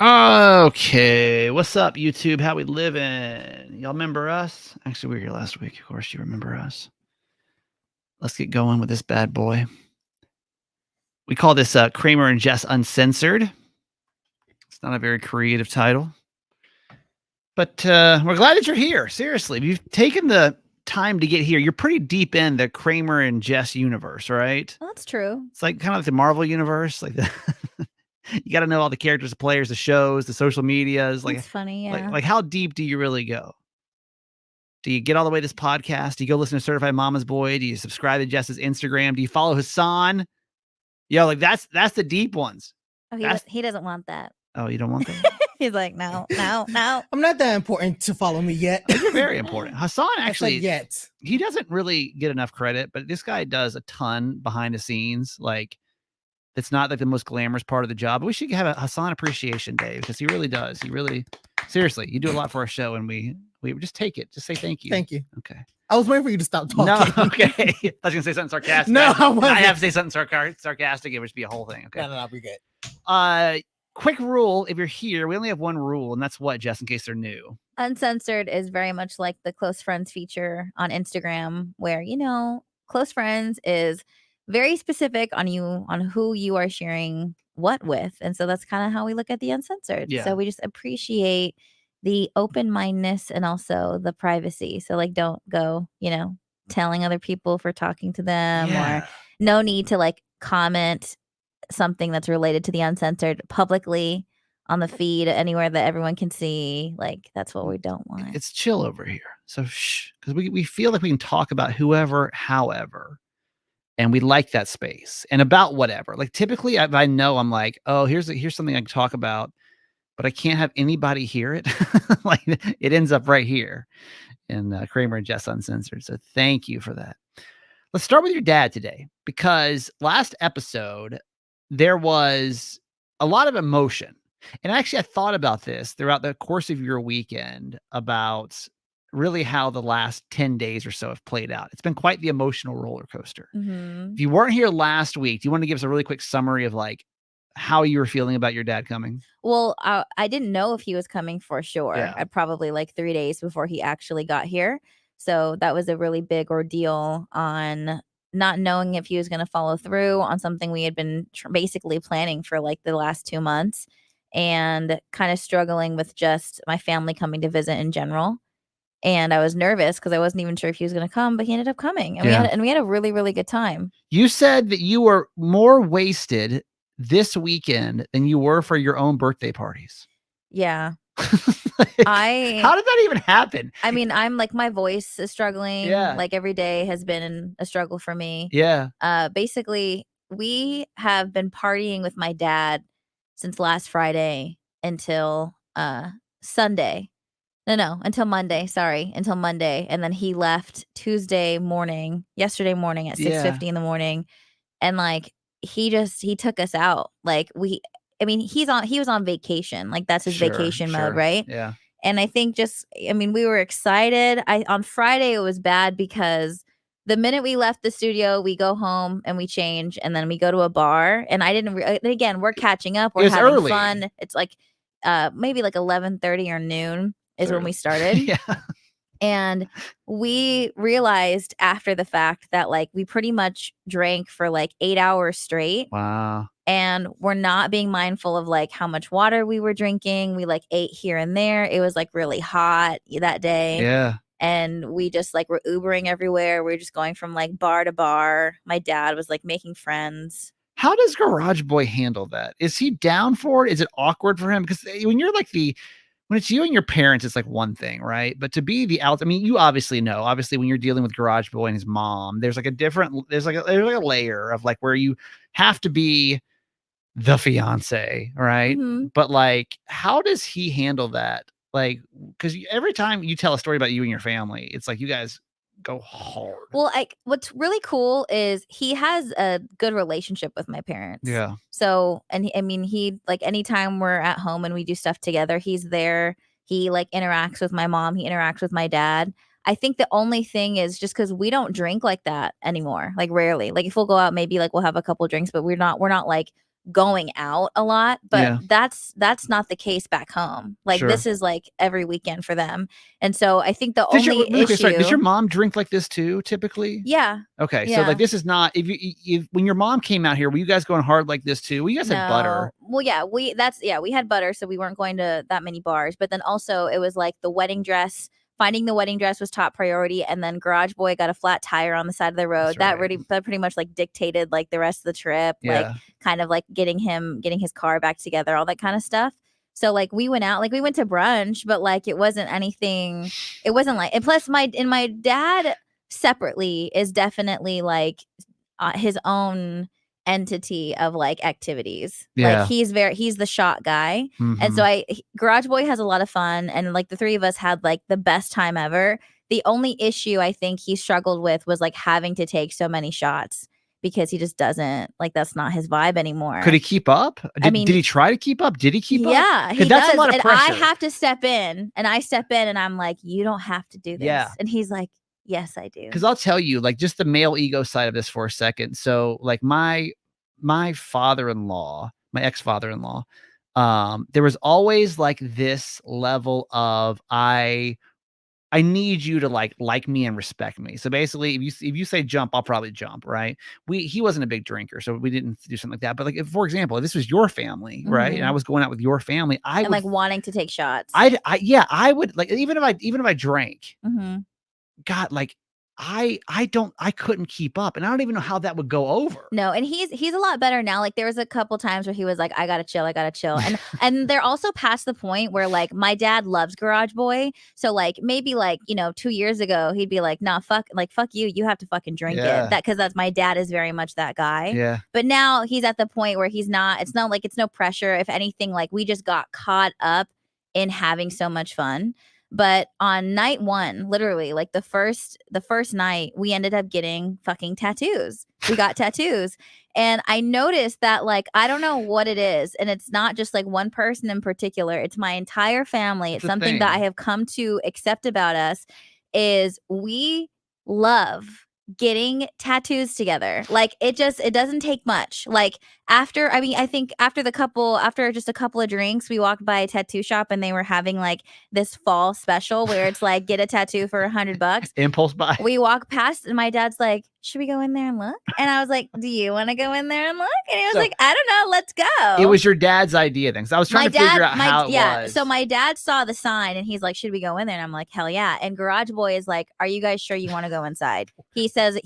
Okay, what's up, YouTube? How we living? Y'all remember us? Actually, we were here last week. Of course, you remember us. Let's get going with this bad boy. We call this Kramer and Jess Uncensored. It's not a very creative title, but we're glad that you're here. Seriously, if you've taken the time to get here, you're pretty deep in the Kramer and Jess universe, right? Well, that's true. It's like kind of like the Marvel universe, like the you got to know all the characters, the players, the shows, the social medias. Like, That's funny, yeah. like how deep do you really go? Do you get all the way to this podcast? Do you go listen to Certified Mama's Boy? Do you subscribe to Jess's Instagram? Do you follow Hassan? Yo, like that's the deep ones. Oh, he doesn't want that. Oh, you don't want that? He's like, no. I'm not that important to follow me yet. You're very important. Hassan actually, yet. he doesn't really get enough credit, but this guy does a ton behind the scenes. Like, it's not like the most glamorous part of the job. But we should have a Hassan Appreciation Day because he really does. He really, seriously, you do a lot for our show, and we just take it. Just say thank you. Thank you. Okay. I was waiting for you to stop talking. No, okay. I was gonna say something sarcastic. No, I have to say something sarcastic. It would just be a whole thing. Okay. No, we good. Quick rule: if you're here, we only have one rule, and that's what, Jess, in case they're new. Uncensored is very much like the close friends feature on Instagram, where close friends is very specific on who you are sharing what with, and so that's kind of how we look at the uncensored. Yeah. So we just appreciate the open-mindedness and also the privacy. So like, don't go, telling other people for talking to them, Yeah. or no need to like comment something that's related to the uncensored publicly on the feed anywhere that everyone can see. Like, that's what we don't want. It's chill over here. So shh, because we feel like we can talk about whoever, however, and we like that space and about whatever. Like typically, I know I'm like, oh, here's something I can talk about, but I can't have anybody hear it. Like it ends up right here in Kramer and Jess Uncensored. So thank you for that. Let's start with your dad today, because last episode there was a lot of emotion. And actually, I thought about this throughout the course of your weekend about really how the last 10 days or so have played out. It's been quite the emotional roller coaster. Mm-hmm. If you weren't here last week, do you want to give us a really quick summary of like how you were feeling about your dad coming? Well, I didn't know if he was coming for sure. Yeah. I'd probably like 3 days before he actually got here. So that was a really big ordeal on not knowing if he was going to follow through on something we had been basically planning for like the last 2 months, and kind of struggling with just my family coming to visit in general. And I was nervous because I wasn't even sure if he was going to come, but he ended up coming, and we had a really, really good time. You said that you were more wasted this weekend than you were for your own birthday parties. Yeah. How did that even happen? I mean, I'm like, my voice is struggling. Yeah. Like every day has been a struggle for me. Yeah. Basically, we have been partying with my dad since last Friday until Sunday. No, until Monday. Sorry, until Monday. And then he left yesterday morning at 6:50 in the morning. And like, he took us out. Like he was on vacation. Like that's his vacation mode, right? Yeah. And I think we were excited. On Friday it was bad because the minute we left the studio, we go home and we change, and then we go to a bar. And I didn't. Again, we're catching up. We're having early. fun. It's like maybe like 11:30 or noon is when we started. Yeah. And we realized after the fact that like we pretty much drank for like 8 hours straight. Wow. And we're not being mindful of like how much water we were drinking. We like ate here and there. It was like really hot that day. Yeah. And we just like were Ubering everywhere. We were just going from like bar to bar. My dad was like making friends. How does Garage Boy handle that? Is he down for it? Is it awkward for him? Because when you're like when it's you and your parents, it's like one thing, right? But to be you obviously know, when you're dealing with Garage Boy and his mom, there's like a layer of like where you have to be the fiance, right? Mm-hmm. But like, how does he handle that? Like, because every time you tell a story about you and your family, it's like you guys go hard. Well, like what's really cool is he has a good relationship with my parents. Yeah. So, and he like anytime we're at home and we do stuff together, he's there. He like interacts with my mom. He interacts with my dad. I think the only thing is just because we don't drink like that anymore, like rarely. Like if we'll go out, maybe like we'll have a couple drinks, but we're not like going out a lot, but Yeah. that's not the case back home. Like Sure. this is like every weekend for them. And so I think the Does your, only really quick, sorry, does issue your mom drink like this too, typically? Yeah. Okay, so Yeah. like this is not if when your mom came out here, were you guys going hard like this too? Well, you guys had butter. Well, yeah, we had butter, so we weren't going to that many bars. But then also it was like the wedding dress. Finding the wedding dress was top priority, and then Garage Boy got a flat tire on the side of the road. That's right. That pretty much like dictated like the rest of the trip, like Yeah. kind of like getting his car back together, all that kind of stuff. So like we went out, like we went to brunch, but like it wasn't anything. It wasn't like, and plus my dad separately is definitely like his own entity of like activities. Yeah. Like he's the shot guy. And Mhm. so Garage Boy has a lot of fun, and like the three of us had like the best time ever. The only issue I think he struggled with was like having to take so many shots, because he just doesn't like, that's not his vibe anymore. Could he keep up? I mean, did he try to keep up? Did he keep up? Yeah, he that's does. a lot of and pressure. I have to step in, and I step in, and I'm like, you don't have to do this. Yeah. And he's like, yes, I do. Because I'll tell you, like, just the male ego side of this for a second. So like my father-in-law, my ex-father-in-law, there was always like this level of I need you to like me and respect me. So basically, if you say jump, I'll probably jump, right? He wasn't a big drinker, so we didn't do something like that. But like, if, for example, if this was your family, right, and I was going out with your family, I would like wanting to take shots. I would like, even if I drank, Mm-hmm. God, like I couldn't keep up, and I don't even know how that would go over. No, and he's a lot better now. Like there was a couple times where he was like, I gotta chill, and they're also past the point where like my dad loves Garage Boy, so like maybe like 2 years ago he'd be like, nah, fuck you have to fucking drink it, because that's my dad is very much that guy. Yeah. But now he's at the point where he's not. It's not like, it's no pressure. If anything, like we just got caught up in having so much fun. But on night one, literally like the first night, we ended up getting fucking tattoos. We got tattoos. And I noticed that, like, I don't know what it is. And it's not just like one person in particular. It's my entire family. It's something that I have come to accept about us, is we love getting tattoos together. Like it doesn't take much. Like I think after just a couple of drinks, we walked by a tattoo shop, and they were having like this fall special where it's like, get a tattoo for $100. Impulse buy. We walk past, and my dad's like, should we go in there and look? And I was like, do you want to go in there and look? And he was like, I don't know, let's go. It was your dad's idea then, because I was trying to figure out how it was. So my dad saw the sign, and he's like, should we go in there? And I'm like, hell yeah. And Garage Boy is like, are you guys sure you want to go inside? He says it.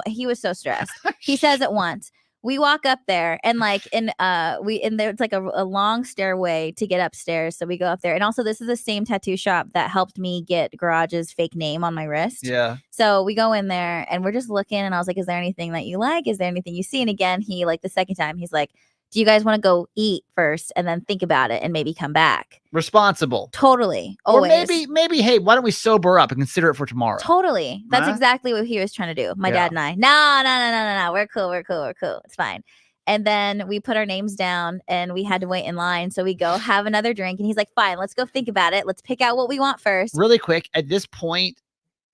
He was so stressed. He says it once. We walk up there, and like there's like a long stairway to get upstairs. So we go up there. And also, this is the same tattoo shop that helped me get Garage's fake name on my wrist. Yeah. So we go in there, and we're just looking, and I was like, is there anything that you like? Is there anything you see? And again, he, like the second time, he's like, do you guys want to go eat first and then think about it and maybe come back? Responsible. Totally. Always. Or maybe, hey, why don't we sober up and consider it for tomorrow? Totally. That's exactly what he was trying to do. My dad and I. No. We're cool. It's fine. And then we put our names down, and we had to wait in line. So we go have another drink, and he's like, fine, let's go think about it. Let's pick out what we want first. Really quick, at this point,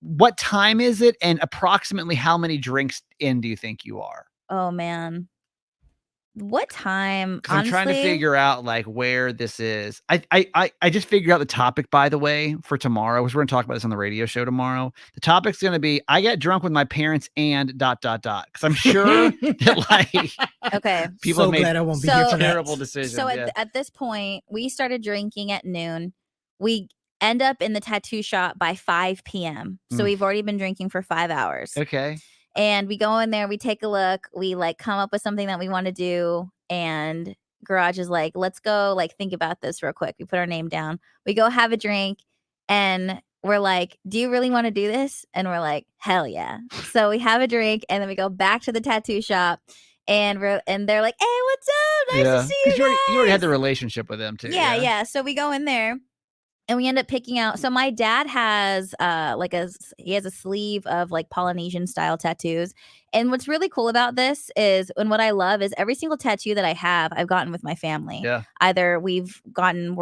what time is it, and approximately how many drinks in do you think you are? Oh, man. What time? Because I'm trying to figure out like where this is. I just figured out the topic, by the way, for tomorrow, because we're gonna talk about this on the radio show tomorrow. The topic's gonna be, I get drunk with my parents and ... Because I'm sure that like okay, people so have glad I made won't be here for terrible that. decisions. So at this point, we started drinking at noon. We end up in the tattoo shop by 5 p.m. So we've already been drinking for 5 hours. Okay. And we go in there, we take a look, we like come up with something that we want to do, and Garage is like, let's go like think about this real quick. We put our name down, we go have a drink, and we're like, do you really want to do this? And we're like, hell yeah. So we have a drink, and then we go back to the tattoo shop, and they're like, hey, what's up? Nice to see you guys. You already had the relationship with them too. Yeah. So we go in there, and we end up picking out. So my dad has he has a sleeve of like Polynesian style tattoos. And what's really cool about this is, and what I love is, every single tattoo that I have, I've gotten with my family. Yeah. Either we're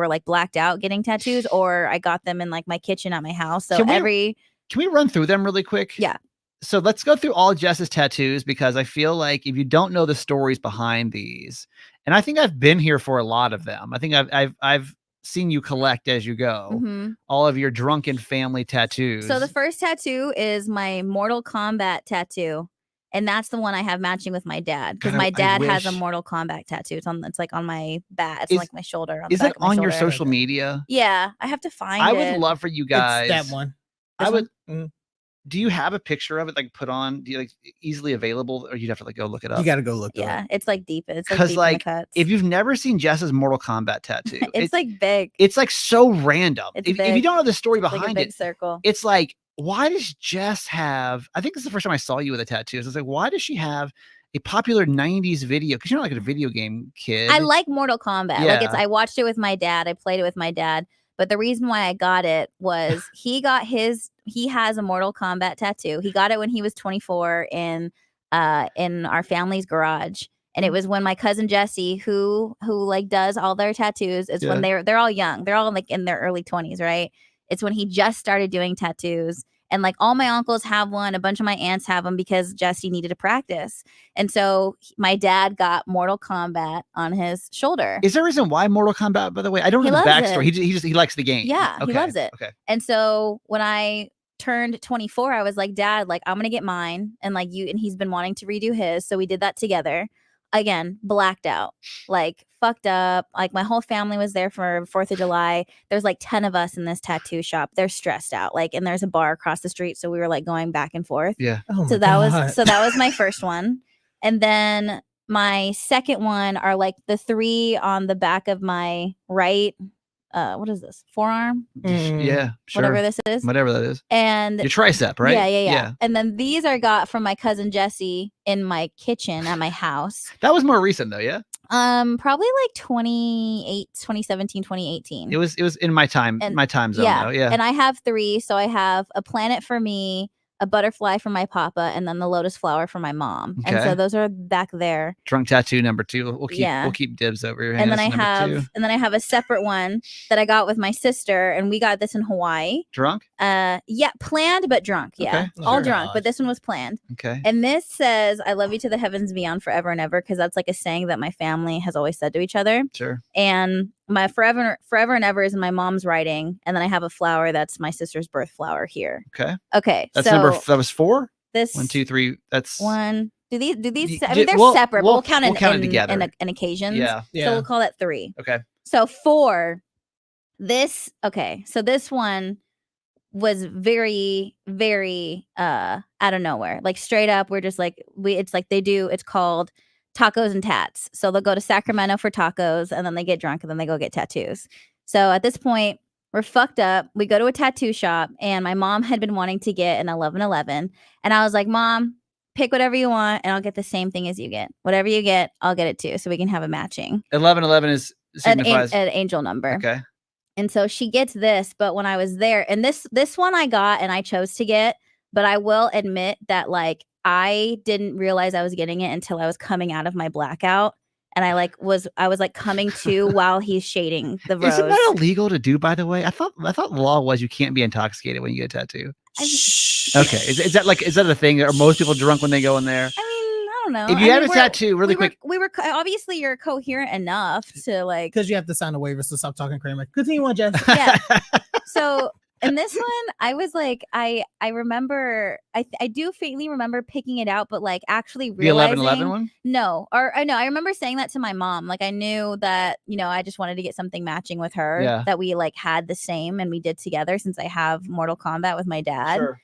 like blacked out getting tattoos, or I got them in like my kitchen at my house. So can we run through them really quick? Yeah. So let's go through all Jess's tattoos, because I feel like if you don't know the stories behind these, And I think I've been here for a lot of them. I think I've seen you collect as you go all of your drunken family tattoos. So the first tattoo is my Mortal Kombat tattoo. And that's the one I have matching with my dad, because my dad has a Mortal Kombat tattoo. It's like on my back. It's on like my shoulder. Is it on your social media? Yeah, I have to find it. I would love for you guys. It's that one. I would. Do you have a picture of it like put on? Do you like easily available, or you'd have to like go look it up? You got to go look it up. Yeah, it's like deep. It's because like if you've never seen Jess's Mortal Kombat tattoo, it's like big. It's like so random. If you don't know the story behind like a big it, circle. It's like, why does Jess have? I think this is the first time I saw you with a tattoo. So it's like, why does she have a popular 90s video? Because you're not like a video game kid. I like Mortal Kombat. Yeah. Like I watched it with my dad. I played it with my dad. But the reason why I got it was he has a Mortal Kombat tattoo. He got it when he was 24 in our family's garage. And it was when my cousin Jessie, who like does all their tattoos, is when they're all young. They're all like in their early 20s, right? It's when he just started doing tattoos. And like all my uncles have one, a bunch of my aunts have them because Jessie needed to practice. And so my dad got Mortal Kombat on his shoulder. Is there a reason why Mortal Kombat, by the way? I don't know the backstory. He likes the game. Yeah, okay. He loves it. Okay. And so when I turned 24, I was like, Dad, like I'm gonna get mine, and like and he's been wanting to redo his, so we did that together. Again, blacked out, like fucked up. Like my whole family was there for 4th of July. There's like 10 of us in this tattoo shop. They're stressed out. Like, and there's a bar across the street, so we were like going back and forth. Yeah. Oh so that was my first one, and then my second one are like the 3 on the back of my right. What is this? Forearm? Yeah, sure. Whatever this is. Whatever that is. And your tricep, right? Yeah. And then these I got from my cousin Jessie in my kitchen at my house. That was more recent though, yeah? Probably like 2017, 2018. It was in my time zone though, yeah. And I have 3, so I have a planet for me, a butterfly for my papa, and then the lotus flower for my mom. Okay. And so those are back there. Drunk tattoo number 2. We'll keep dibs over your hands. And then I have a separate one that I got with my sister, and we got this in Hawaii. Drunk? Yeah, planned but drunk. Yeah. Okay. All drunk, but this one was planned. Okay. And this says, I love you to the heavens beyond forever and ever, because that's like a saying that my family has always said to each other. Sure. And my forever and ever is in my mom's writing, and then I have a flower that's my sister's birth flower here. Okay. That's so that was 4. This 1, 2, 3. That's 1. Do these? I mean, they're separate. But we'll count it together in occasions. Yeah. So we'll call that 3. Okay. So 4. This. Okay. So this one was very, very out of nowhere. Like straight up, we're just like It's like it's called tacos and tats. So they'll go to Sacramento for tacos, and then they get drunk, and then they go get tattoos. So at this point, we're fucked up. We go to a tattoo shop, and my mom had been wanting to get an 1111, and I was like, Mom, pick whatever you want, and I'll get the same thing as you get. Whatever you get, I'll get it too, so we can have a matching. 1111 signifies an angel number. Okay. And so she gets this, but when I was there, and this one I got and I chose to get, but I will admit that like I didn't realize I was getting it until I was coming out of my blackout, and I was coming to while he's shading the rose. Isn't that illegal to do, by the way? I thought the law was you can't be intoxicated when you get a tattoo. Okay, is that a thing? Are most people drunk when they go in there? I mean, I don't know. If you have a tattoo, really quick, we were obviously you're coherent enough to like, because you have to sign a waiver. So stop talking, Kramer. Continue on, Jess. Yeah. So. And this one, I was like, I remember, I do faintly remember picking it out, but like actually realizing the 1111 one. No, or I know I remember saying that to my mom. Like I knew that I just wanted to get something matching with her. Yeah. That we like had the same and we did together, since I have Mortal Kombat with my dad. Sure.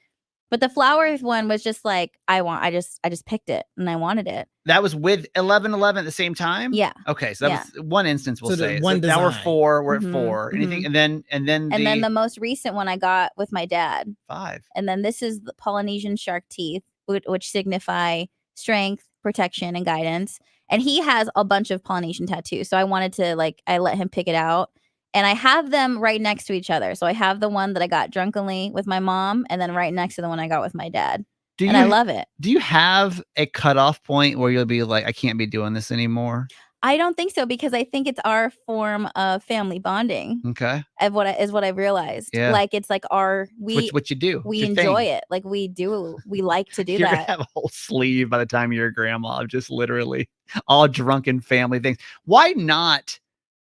But the flowers one was just like I just picked it and I wanted it. That was with 1111 at the same time. Yeah. Okay, so that was one instance. We'll say one. So now we're 4. We're Mm-hmm. at 4. Anything, and then the most recent one I got with my dad. 5. And then this is the Polynesian shark teeth, which signify strength, protection, and guidance. And he has a bunch of Polynesian tattoos, so I wanted to I let him pick it out. And I have them right next to each other. So I have the one that I got drunkenly with my mom, and then right next to the one I got with my dad. I love it. Do you have a cutoff point where you'll be like, I can't be doing this anymore? I don't think so, because I think it's our form of family bonding. Okay. Of what I realized. Yeah. Like, it's like It's what you do. we It's your enjoy thing. it. Like, we like to do You're that. gonna have a whole sleeve by the time you're a grandma of just literally all drunken family things. Why not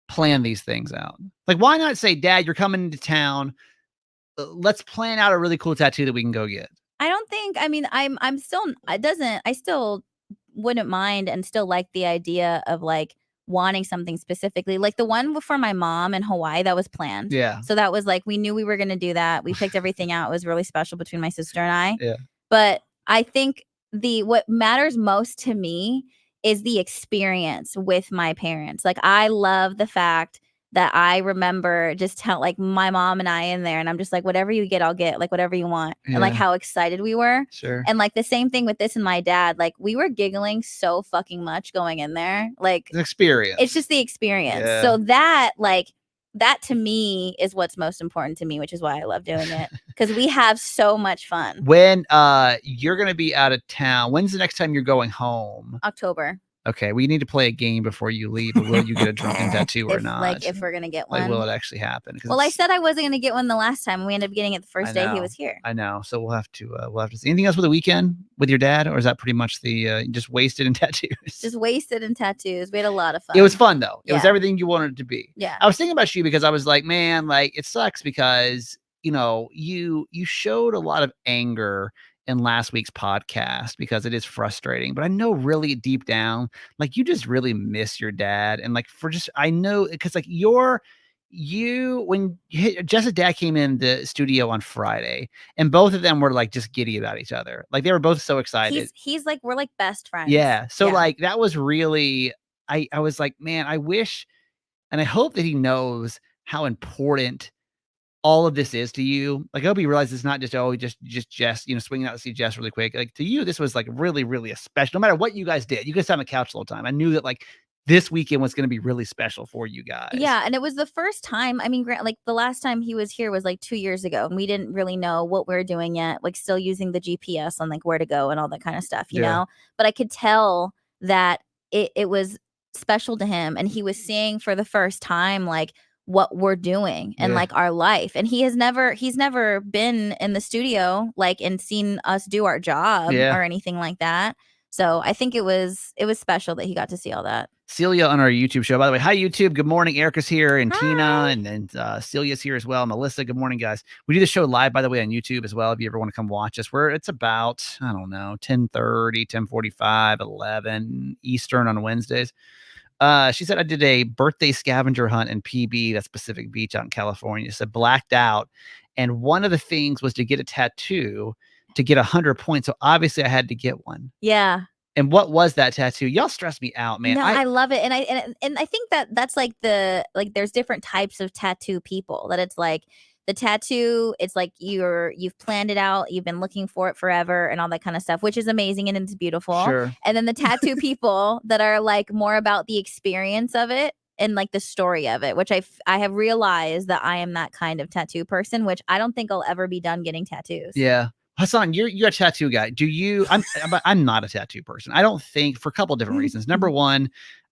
plan these things out? Like, why not say, Dad, you're coming into town. Let's plan out a really cool tattoo that we can go get. I don't think, I mean, I'm still, I still wouldn't mind and still like the idea of like wanting something specifically. Like the one for my mom in Hawaii, that was planned. Yeah. So that was like, we knew we were going to do that. We picked everything out. It was really special between my sister and I. Yeah. But I think what matters most to me is the experience with my parents. Like, I love the fact that I remember just like my mom and I in there, and I'm just like, whatever you get, I'll get, like whatever you want. Yeah. And like how excited we were. Sure. And like the same thing with this and my dad, like we were giggling so fucking much going in there. Like, It's an experience. It's just the experience. Yeah. So that to me is what's most important to me, which is why I love doing it, because we have so much fun. When you're gonna be out of town, when's the next time you're going home? October. Okay, we need to play a game before you leave. But will you get a drunken tattoo or not? Like, if we're gonna get one. Like, will it actually happen? Well, I said I wasn't gonna get one the last time. We ended up getting it the first day he was here. I know. So we'll have to see. Anything else for the weekend with your dad, or is that pretty much the just wasted in tattoos? Just wasted in tattoos. We had a lot of fun. It was fun though. It was Yeah. everything you wanted it to be. Yeah. I was thinking about you because I was like, man, like it sucks because you showed a lot of anger in last week's podcast because it is frustrating, but I know really deep down, like you just really miss your dad. And like I know because like when Jess's dad came in the studio on Friday and both of them were like just giddy about each other. Like they were both so excited. He's like, we're like best friends. Yeah. So like that was really, I was like, man, I wish, and I hope that he knows how important all of this is to you. Like I hope he realizes it's not just, just Jess, swinging out to see Jess really quick. Like to you, this was like really, really a special, no matter what you guys did. You guys sat on the couch the whole time. I knew that like this weekend was going to be really special for you guys. Yeah. And it was the first time, I mean, like the last time he was here was like 2 years ago, and we didn't really know what we were doing yet, like still using the GPS on like where to go and all that kind of stuff, you know? But I could tell that it was special to him, and he was seeing for the first time like what we're doing and like our life. And he's never been in the studio like and seen us do our job or anything like that. So I think it was special that he got to see all that. Celia on our YouTube show, by the way. Hi, YouTube. Good morning. Erica's here, and Hi. Tina, and Celia's here as well. Melissa, good morning, guys. We do the show live, by the way, on YouTube as well. If you ever want to come watch us, it's about, I don't know, 10:30, 10:45, 11 Eastern on Wednesdays. She said, I did a birthday scavenger hunt in PB, that's Pacific Beach out in California. Said blacked out. And one of the things was to get a tattoo to get 100 points. So obviously I had to get one. Yeah. And what was that tattoo? Y'all stress me out, man. No, I love it. And I think that's like there's different types of tattoo people, that it's like the tattoo, it's like you've planned it out, you've been looking for it forever and all that kind of stuff, which is amazing and it's beautiful. Sure. And then the tattoo people that are like more about the experience of it and like the story of it, which I have realized that I am that kind of tattoo person, which I don't think I'll ever be done getting tattoos. Yeah. Hassan, you're a tattoo guy. Do you? I'm not a tattoo person. I don't think, for a couple of different reasons. Number one,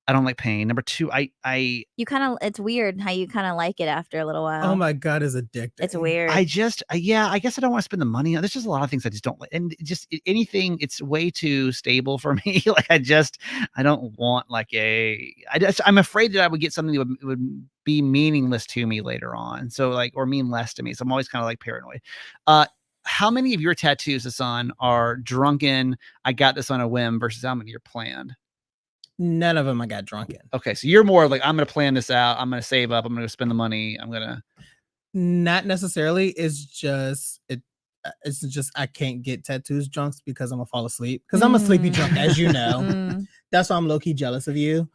I don't like pain. Number two, you kind of, it's weird how you kind of like it after a little while. Oh my God, it's addicting. It's weird. I guess I don't want to spend the money on. There's just a lot of things I just don't like, and just anything. It's way too stable for me. Like I don't want like I'm afraid that I would get something that would be meaningless to me later on. So like, or mean less to me. So I'm always kind of like paranoid. How many of your tattoos, Hassan, are drunken, I got this on a whim, versus how many are planned? None of them I got drunk in. Okay, so you're more like, I'm going to plan this out. I'm going to save up. I'm going to spend the money. Not necessarily. It's just I can't get tattoos drunk because I'm gonna fall asleep. Because I'm a sleepy drunk, as you know. That's why I'm low key jealous of you.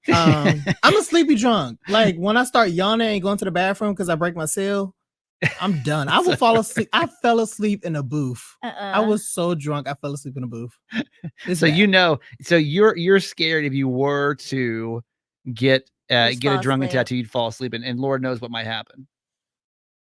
I'm a sleepy drunk. Like when I start yawning and going to the bathroom because I break my seal, I'm done. I will fall asleep. I fell asleep in a booth. I was so drunk, I fell asleep in a booth. So bad. So you're scared if you were to get a drunken tattoo, you'd fall asleep, and Lord knows what might happen.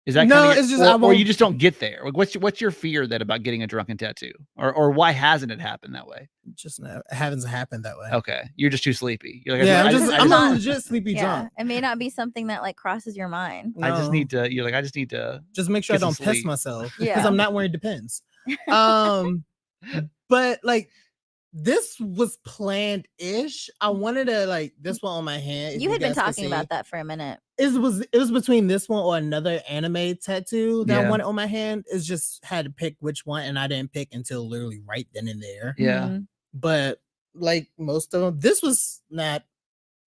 Is that No, kind of it's just I or won't. you just don't get there? Like, what's your fear then about getting a drunken tattoo, or why hasn't it happened that way? Just no, it hasn't happened that way. Okay, you're just too sleepy. You're like, Yeah, I'm not- a legit sleepy drunk. It may not be something that like crosses your mind. I just No. need to. You're like, I just need to. Just make sure I get some don't piss sleep. myself because Yeah. I'm not wearing Depends. But like this was planned ish. I wanted to like this one on my hand. if You had been guys could talking see. about that for a minute. It was between this one or another anime tattoo that I Yeah. wanted on my hand. It's just had to pick which one, and I didn't pick until literally right then and there. Yeah. Mhm. But like most of them, this was not.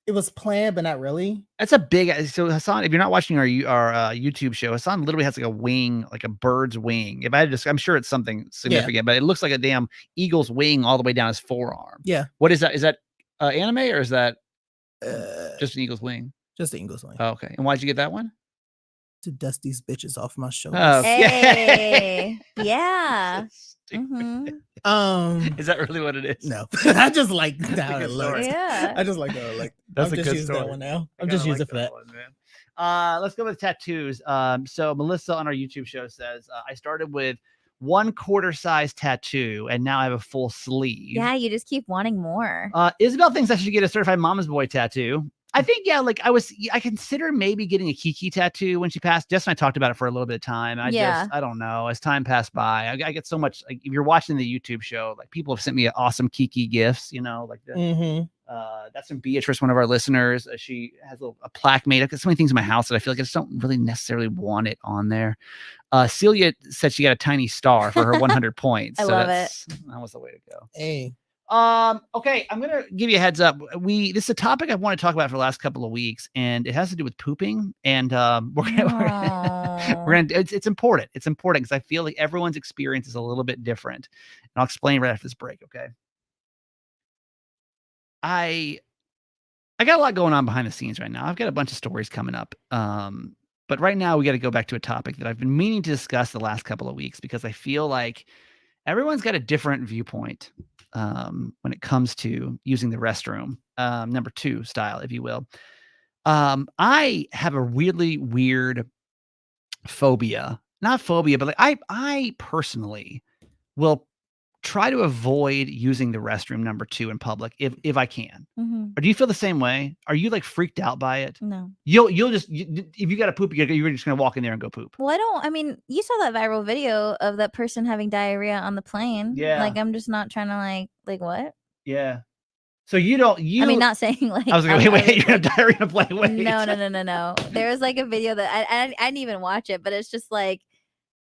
It was planned, but not really. That's a big. So Hassan, if you're not watching our YouTube show, Hassan literally has like a wing, like a bird's wing. If I had to, I'm sure it's something significant, but it looks like a damn eagle's wing all the way down his forearm. Yeah. What is that? Is that anime or is that Just just an eagle's wing? the English line. Oh, okay. And why'd you get that one? To dust these bitches off my shoulders. Oh, Hey, yeah. Stupid. Mhm. Is that really what it is? No, I just like how good it looks. story. Yeah. I just like how it looks. That's I'm a just good using story. that one now. I I'm just kinda using like it for that. one, man. Let's go with tattoos. So Melissa on our YouTube show says, I started with 1/4 size tattoo and now I have a full sleeve. Yeah, you just keep wanting more. Isabel thinks I should get a certified mama's boy tattoo. I think, yeah, like I consider maybe getting a Kiki tattoo when she passed. Jess and I talked about it for a little bit of time. I don't know. As time passed by, I get so much, like, if you're watching the YouTube show, like people have sent me awesome Kiki gifts, like the, that's from Beatrice, one of our listeners. She has a plaque made. I've got so many things in my house that I feel like I just don't really necessarily want it on there. Celia said she got a tiny star for her 100 points. I love it. That was the way to go. Hey. Okay, I'm gonna give you a heads up. This is a topic I've wanted to talk about for the last couple of weeks, and it has to do with pooping. And we're gonna it's important. It's important because I feel like everyone's experience is a little bit different. And I'll explain right after this break, okay? I got a lot going on behind the scenes right now. I've got a bunch of stories coming up. But right now we got to go back to a topic that I've been meaning to discuss the last couple of weeks because I feel like everyone's got a different viewpoint when it comes to using the restroom, number 2 style, if you will. I have a really weird phobia, not phobia, but like I personally will try to avoid using the restroom number 2 in public if I can. Mhm. Or do you feel the same way? Are you like freaked out by it? No. You'll just if you got to poop, you're just gonna walk in there and go poop. Well, I mean, you saw that viral video of that person having diarrhea on the plane. Yeah. Like, I'm just not trying to like what? Yeah. So you don't. I mean, not saying like. I was like, wait, you're gonna diarrhea on a plane. Wait. No. There was like a video that I didn't even watch it, but it's just like,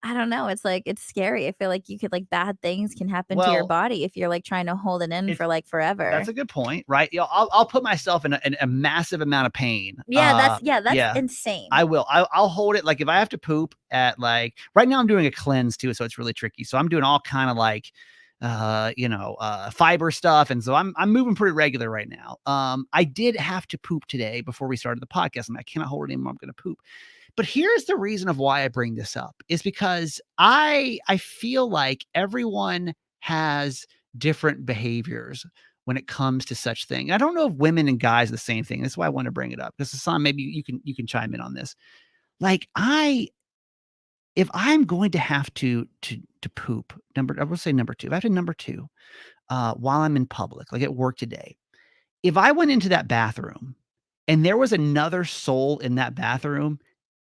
I don't know. It's like, it's scary. I feel like you could like bad things can happen to your body if you're like trying to hold it in for like forever. That's a good point, right? I'll put myself in a massive amount of pain. Yeah, that's insane. I will. I'll hold it. Like if I have to poop at like right now, I'm doing a cleanse too, so it's really tricky. So I'm doing all kind of like fiber stuff, and so I'm moving pretty regular right now. I did have to poop today before we started the podcast, and I cannot hold it anymore. I'm going to poop. But here's the reason of why I bring this up is because I feel like everyone has different behaviors when it comes to such thing. I don't know if women and guys are the same thing. That's why I want to bring it up. Because Hassan, maybe you can chime in on this. Like if I'm going to have to poop, I will say number 2. If I have to number 2, while I'm in public, like at work today, if I went into that bathroom and there was another soul in that bathroom,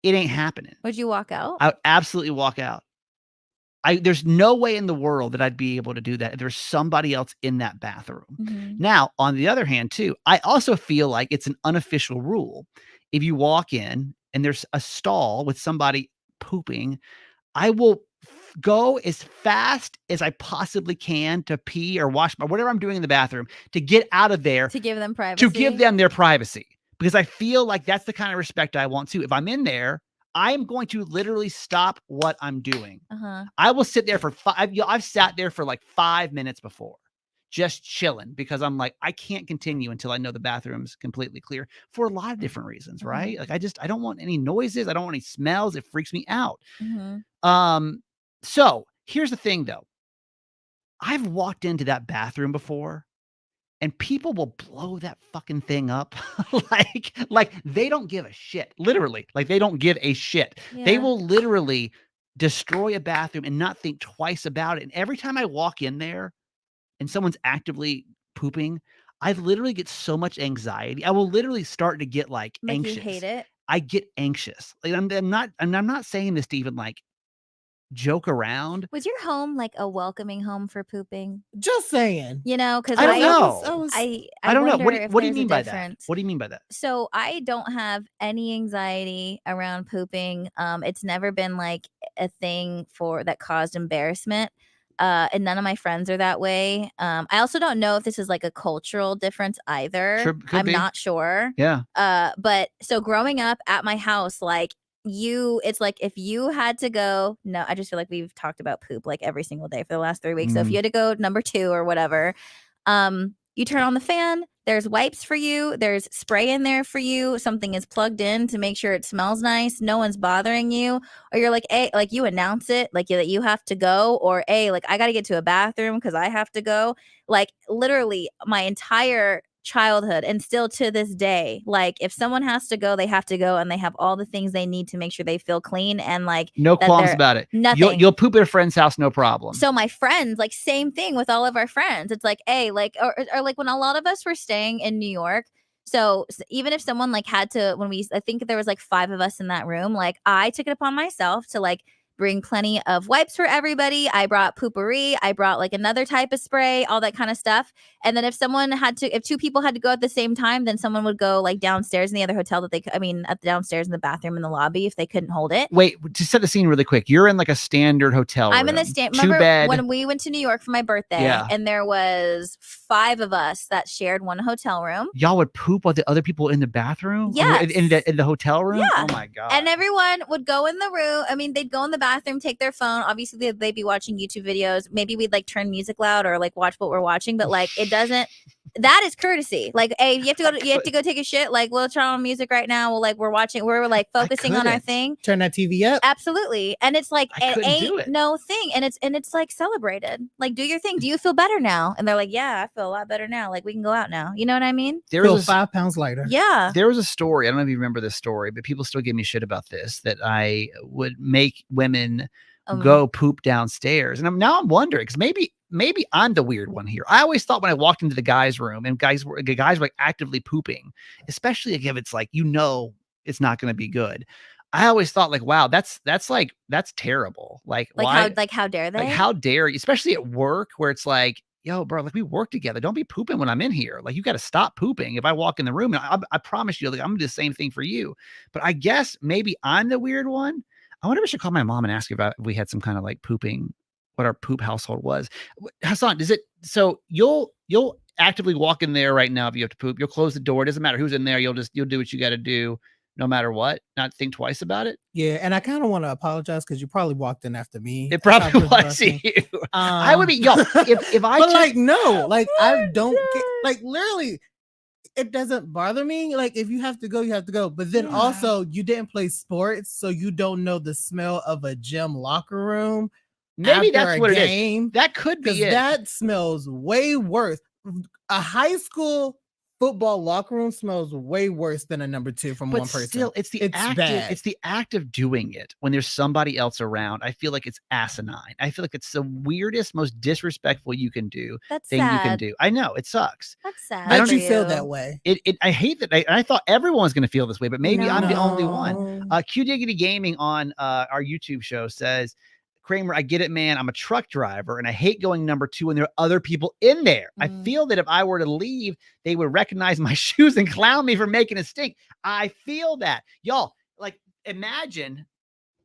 it ain't happening. Would you walk out? I would absolutely walk out. There's no way in the world that I'd be able to do that if there's somebody else in that bathroom. Mhm. Now, on the other hand, too, I also feel like it's an unofficial rule. If you walk in and there's a stall with somebody pooping, I will go as fast as I possibly can to pee or wash whatever I'm doing in the bathroom to get out of there. To give them privacy. To give them their privacy. Because I feel like that's the kind of respect I want too. If I'm in there, I am going to literally stop what I'm doing. I will sit there for I've sat there for like 5 minutes before, just chilling because I'm like, I can't continue until I know the bathroom's completely clear for a lot of different reasons, right? Like I don't want any noises. I don't want any smells. It freaks me out. So here's the thing though. I've walked into that bathroom before and people will blow that fucking thing up like they don't give a shit. Literally, like they don't give a shit. They will literally destroy a bathroom and not think twice about it. And every time I walk in there and someone's actively pooping, I literally get so much anxiety. I will literally start to get like anxious. You hate it. I get anxious. Like I'm not saying this to even like joke around. Was your home like a welcoming home for pooping? Just saying. You know, because I don't know. I don't know. wonder What do you if mean there's by a difference. that? What do you mean by that? So I don't have any anxiety around pooping. It's never been like a thing that caused embarrassment. And none of my friends are that way. I also don't know if this is like a cultural difference either. Sure, I'm not sure. Yeah. But so growing up at my house, like it's like if you had to go, no, I just feel like we've talked about poop like every single day for the last 3 weeks. So if you had to go number 2 or whatever, you turn on the fan, there's wipes for you, there's spray in there for you, something is plugged in to make sure it smells nice, no one's bothering you, or you're like, hey, like you announce it like that you have to go, or hey, like I got to get to a bathroom because I have to go. Like literally my entire childhood and still to this day, like if someone has to go, they have to go, and they have all the things they need to make sure they feel clean and like no qualms about it. Nothing. You'll poop at a friend's house, no problem. So my friends, like same thing with all of our friends. It's like, hey, like or like when a lot of us were staying in New York. So even if someone like had to, I think there was like 5 of us in that room, like I took it upon myself to like bring plenty of wipes for everybody. I brought poopery. I brought like another type of spray, all that kind of stuff. And then if 2 people had to go at the same time, then someone would go like downstairs in the other hotel downstairs in the bathroom in the lobby if they couldn't hold it. Wait, to set the scene really quick, you're in like a standard hotel room. I'm in the remember when we went to New York for my birthday, and there was 5 of us that shared one hotel room. Y'all would poop while the other people in the bathroom? Yes. In the hotel room? Yeah. Oh my God. And everyone would go in the room. I mean, they'd go in the bathroom, take their phone. Obviously, they'd be watching YouTube videos. Maybe we'd like turn music loud or like watch what we're watching, but like it doesn't. That is courtesy. Like, hey, you have to go take a shit. Like, we'll turn on music right now. We're like focusing on our thing. Turn that TV up. Absolutely. And it's like it ain't no thing. And it's like celebrated. Like, do your thing. Do you feel better now? And they're like, yeah, I feel a lot better now. Like, we can go out now. You know what I mean? There was 5 pounds lighter. Yeah. There was a story. I don't know if you remember this story, but people still give me shit about this, that I would make women go poop downstairs. And I'm wondering, because maybe I'm the weird one here. I always thought when I walked into the guys' room and guys were like actively pooping, especially if it's like, it's not going to be good. I always thought like, wow, that's terrible. Like why? How dare they? Like how dare you? Especially at work where it's like, yo, bro, like we work together. Don't be pooping when I'm in here. Like you got to stop pooping. If I walk in the room, and I promise you, like I'm gonna do the same thing for you. But I guess maybe I'm the weird one. I wonder if I should call my mom and ask her if we had some kind of like pooping, what our poop household was. Hassan, so you'll actively walk in there right now if you have to poop. You'll close the door. It doesn't matter who's in there. You'll do what you got to do no matter what. Not think twice about it. Yeah, and I kind of want to apologize because you probably walked in after me. It probably was you. I would be, if I but like no, like I don't get, like literally. It doesn't bother me. Like if you have to go, you have to go. But then also you didn't play sports, so you don't know the smell of a gym locker room. Maybe that's what it is. That could be it. That smells way worse. A high school football locker room smells way worse than a number 2 from one person. Still, it's the act of doing it when there's somebody else around. I feel like it's asinine. I feel like it's the weirdest, most disrespectful you can do. That's thing sad. You can do. I know it sucks. That's sad. I don't feel that way. I hate that. I thought everyone was going to feel this way, but maybe I'm the only one. Q Diggity Gaming on our YouTube show says, Kramer, I get it, man. I'm a truck driver and I hate going number 2 when there are other people in there. I feel that if I were to leave, they would recognize my shoes and clown me for making a stink. I feel that. Y'all, like, imagine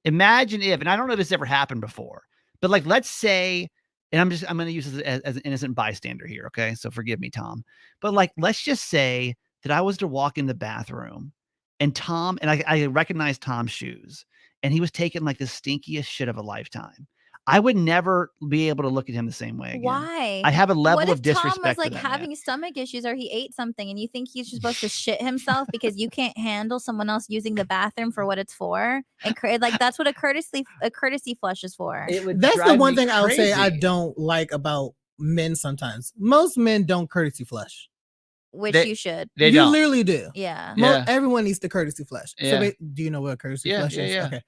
if, and I don't know if this ever happened before, but like, let's say, and I'm going to use this as an innocent bystander here. Okay. So forgive me, Tom, but like, let's just say that I was to walk in the bathroom and I recognized Tom's shoes. And he was taking like the stinkiest shit of a lifetime. I would never be able to look at him the same way again. Why? I have a level of disrespect. Tom was like for having stomach issues, or he ate something, and you think he's just supposed to shit himself because you can't handle someone else using the bathroom for what it's for? And like that's what a courtesy flush is for. That's the one thing I would say I don't like about men sometimes. Most men don't courtesy flush. Which They- you should. They you don't. literally do. Yeah. Yeah. Everyone needs to courtesy flush. Yeah. So do you know what a courtesy Yeah, flush yeah, is? yeah. Okay.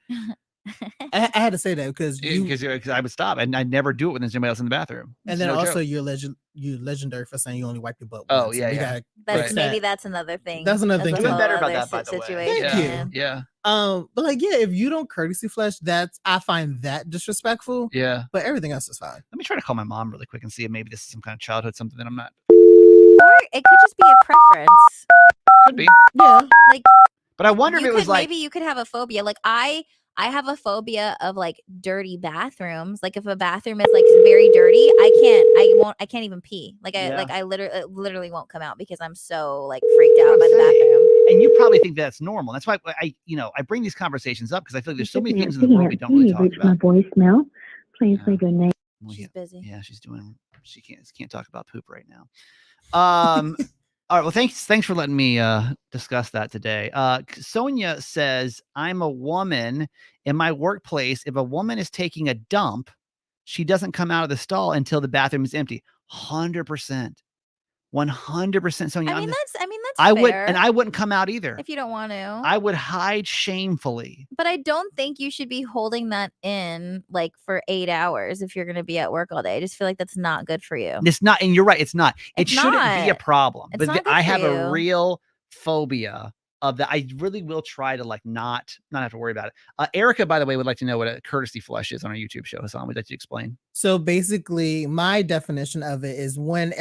I had to say that because Because I would stop and I never do it when there's anybody else in the bathroom. and It's then no also joke. you're legendary for saying you only wipe your butt. Oh, once. yeah, We yeah. gotta That's fix maybe that. that's another thing. That's another thing a too. Doing whole better about other that, by the way. situation. Thank you. Yeah. But like, yeah, if you don't courtesy flush, I find that disrespectful. Yeah. But everything else is fine. Let me try to call my mom really quick and see if maybe this is some kind of childhood something that I'm not. Or it could just be a preference. Could be. Yeah. Like But I wonder if you it was could like. maybe you could have a phobia. Like I have a phobia of like dirty bathrooms. Like if a bathroom is like very dirty, I can't even pee. Like Yeah. I literally won't come out because I'm so like freaked out by the bathroom. And you probably think that's normal. That's why I bring these conversations up because I feel like there's so many things in the world we don't really talk about. My voicemail. Please leave your name. Well, She's busy. Yeah, she can't talk about poop right now. All right. Well, thanks for letting me discuss that today. Sonia says, I'm a woman in my workplace. If a woman is taking a dump, she doesn't come out of the stall until the bathroom is empty. 100%. 100%. Sonia, I mean that's I fair would, and I wouldn't come out either. if you don't want to. I would hide shamefully. But I don't think you should be holding that in like for 8 hours if you're going to be at work all day. I just feel like that's not good for you. It's not, and you're right. It's not. It It's shouldn't be a not. problem. It's But not good I for have a you. real phobia of that. I really will try to like not have to worry about it. Erica, by the way, would like to know what a courtesy flush is on our YouTube show. Hassan, would you like to explain? So basically, my definition of it is when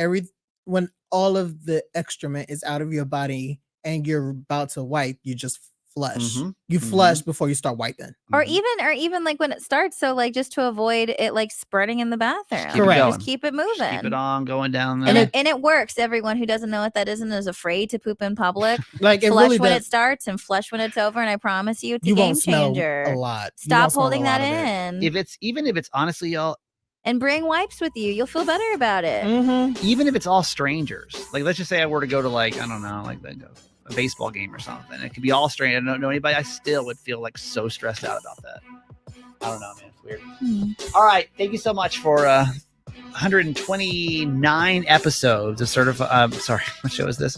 all of the excrement is out of your body and you're about to wipe, you just flush. Mhm, You flush before you start wiping. Or Mhm. even like when it starts, so like just to avoid it like spreading in the bathroom. keep it Correct. going. Just keep it moving. Just keep it on going down there. And it works. Everyone who doesn't know what that is and is afraid to poop in public, Like it flush really when does. it starts and flush when it's over. And I promise you, it's a You game won't smell changer. a lot. You Stop won't smell a holding that lot of it. in even if it's honestly, y'all, and bring wipes with you. You'll feel better about it. Mhm. even if it's all strangers, like let's just say I were to go to like, I don't know, like a baseball game or something. It could be all strange. I don't know anybody. I still would feel like so stressed out about that. I don't know, man. It's weird. All right. Thank you so much for 129 episodes of sorry, what show is this?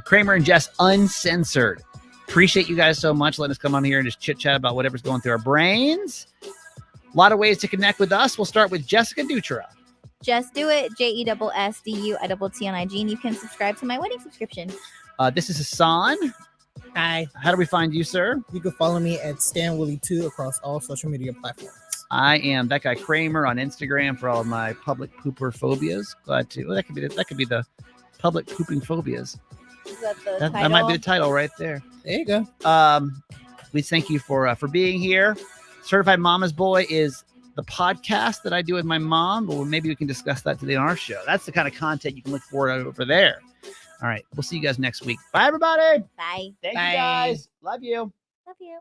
Kramer and Jess Uncensored. Appreciate you guys so much letting us come on here and just chit chat about whatever's going through our brains. A lot of ways to connect with us. We'll start with Jessica Dutra. Just do it. JESSDUITTNIG. And you can subscribe to my wedding subscription. This is Hassan. Hi. How do we find you, sir? You can follow me at StanWilly2 across all social media platforms. I am that guy Kramer on Instagram for all of my public pooper phobias. Glad to. Well, that could be the public pooping phobias. Is that the That might be the title right there. There you go. We thank you for being here. Certified Mama's Boy is the podcast that I do with my mom, but maybe we can discuss that today on our show. That's the kind of content you can look forward to over there. All right. We'll see you guys next week. Bye, everybody. Bye. Thank Bye. you, guys. Love you. Love you.